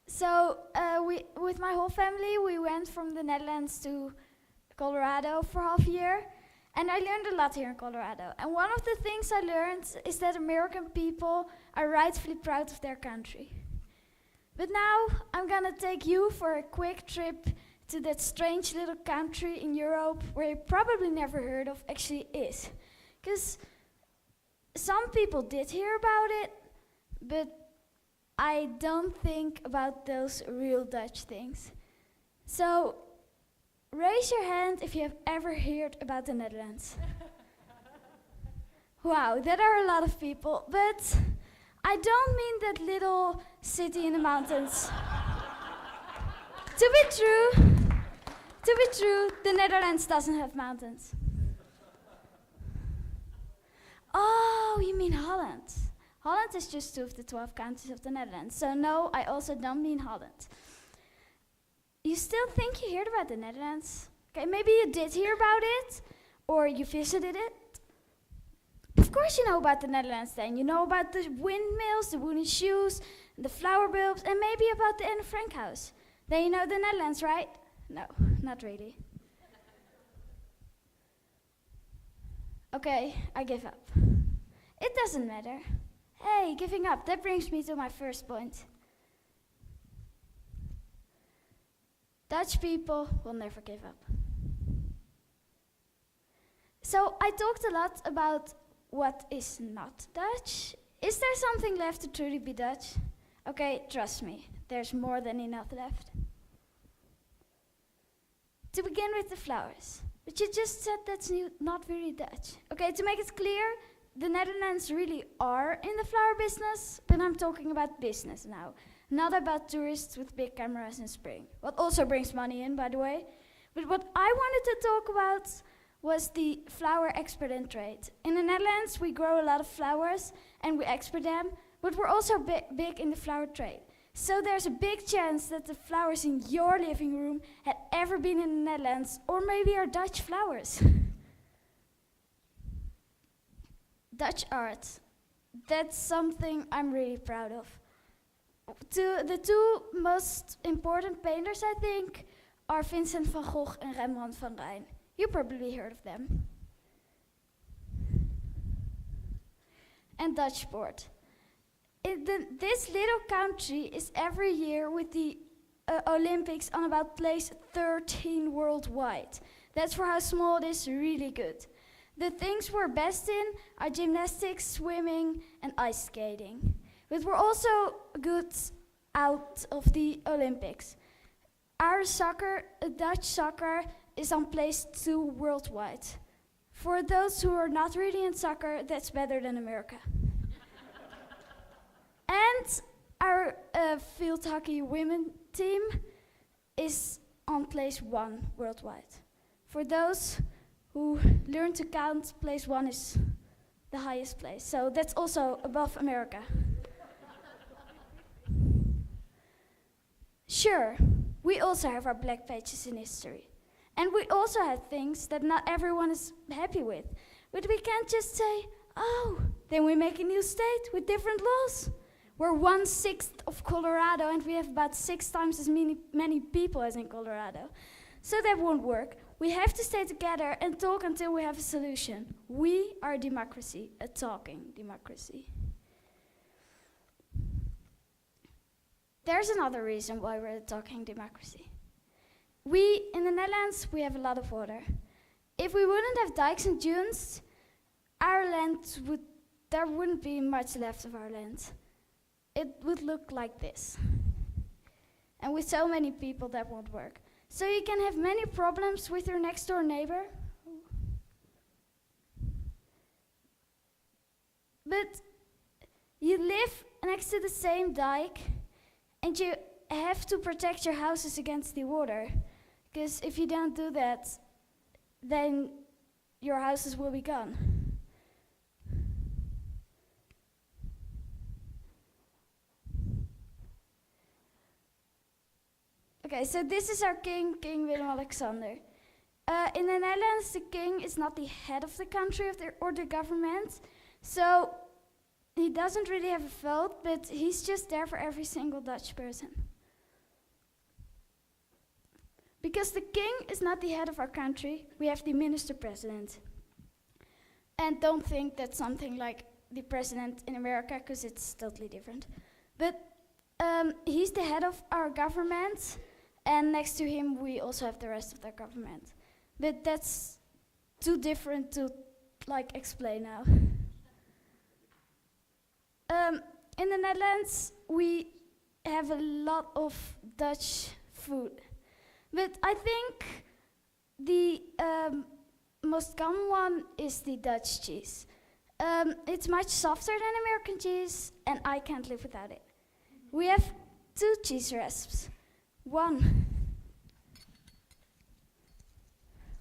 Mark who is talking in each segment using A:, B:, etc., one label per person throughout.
A: With my whole family, we went from the Netherlands to Colorado for half a year, and I learned a lot here in Colorado. And one of the things I learned is that American people are rightfully proud of their country. But now I'm gonna take you for a quick trip to that strange little country in Europe where you probably never heard of actually is. Because some people did hear about it, but I don't think about those real Dutch things. So raise your hand if you have ever heard about the Netherlands. Wow, that are a lot of people, but I don't mean that little city in the mountains. To be true, the Netherlands doesn't have mountains. Oh, you mean Holland. Holland is just 2 of the 12 countries of the Netherlands. So no, I also don't mean Holland. You still think you heard about the Netherlands? Okay, maybe you did hear about it, or you visited it. Of course you know about the Netherlands then. You know about the windmills, the wooden shoes, the flower bulbs, and maybe about the Anne Frank house. Then you know the Netherlands, right? No, not really. Okay, I give up. It doesn't matter. Hey, giving up, that brings me to my first point. Dutch people will never give up. So I talked a lot about what is not Dutch. Is there something left to truly be Dutch? Okay, trust me, there's more than enough left. To begin with the flowers. But you just said that's not really Dutch. Okay, to make it clear, the Netherlands really are in the flower business, but I'm talking about business now, not about tourists with big cameras in spring. What also brings money in, by the way. But what I wanted to talk about was the flower export and trade. In the Netherlands, we grow a lot of flowers and we export them, but we're also big in the flower trade. So there's a big chance that the flowers in your living room had ever been in the Netherlands, or maybe are Dutch flowers. Dutch art, that's something I'm really proud of. The 2 most important painters, I think, are Vincent van Gogh and Rembrandt van Rijn. You probably heard of them. And Dutch sport. This little country is every year with the Olympics on about place 13 worldwide. That's for how small it is, really good. The things we're best in are gymnastics, swimming, and ice skating. But we're also good out of the Olympics. Our soccer, Dutch soccer, is on place 2 worldwide. For those who are not really in soccer, that's better than America. And our field hockey women team is on place 1 worldwide. For those who learn to count, place 1 is the highest place. So that's also above America. Sure, we also have our black pages in history. And we also have things that not everyone is happy with. But we can't just say, oh, then we make a new state with different laws. We're 1/6 of Colorado and we have about 6 times as many people as in Colorado. So that won't work. We have to stay together and talk until we have a solution. We are a democracy, a talking democracy. There's another reason why we're a talking democracy. We, in the Netherlands, we have a lot of water. If we wouldn't have dikes and dunes, there wouldn't be much left of our land. It would look like this. And with so many people, that won't work. So you can have many problems with your next door neighbor. But you live next to the same dike, and you have to protect your houses against the water. Because if you don't do that, then your houses will be gone. Okay, so this is our king, King Willem-Alexander. In the Netherlands, the king is not the head of the country or the government, so he doesn't really have a vote, but he's just there for every single Dutch person. Because the king is not the head of our country, we have the minister-president. And don't think that's something like the president in America, because it's totally different. But he's the head of our government, and next to him we also have the rest of the government. But that's too different to explain now. In the Netherlands, we have a lot of Dutch food. But I think the most common one is the Dutch cheese. It's much softer than American cheese, and I can't live without it. We have 2 cheese recipes. One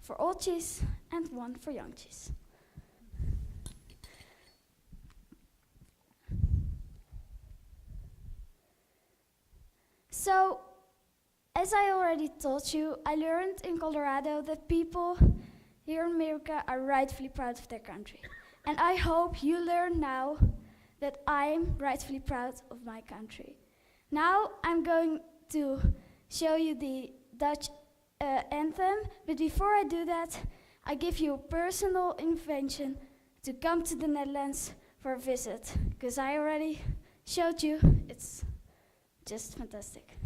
A: for old cheese and one for young cheese. So, as I already told you, I learned in Colorado that people here in America are rightfully proud of their country. And I hope you learn now that I'm rightfully proud of my country. Now I'm going to show you the Dutch anthem, but before I do that, I give you a personal invitation to come to the Netherlands for a visit, because I already showed you, it's just fantastic.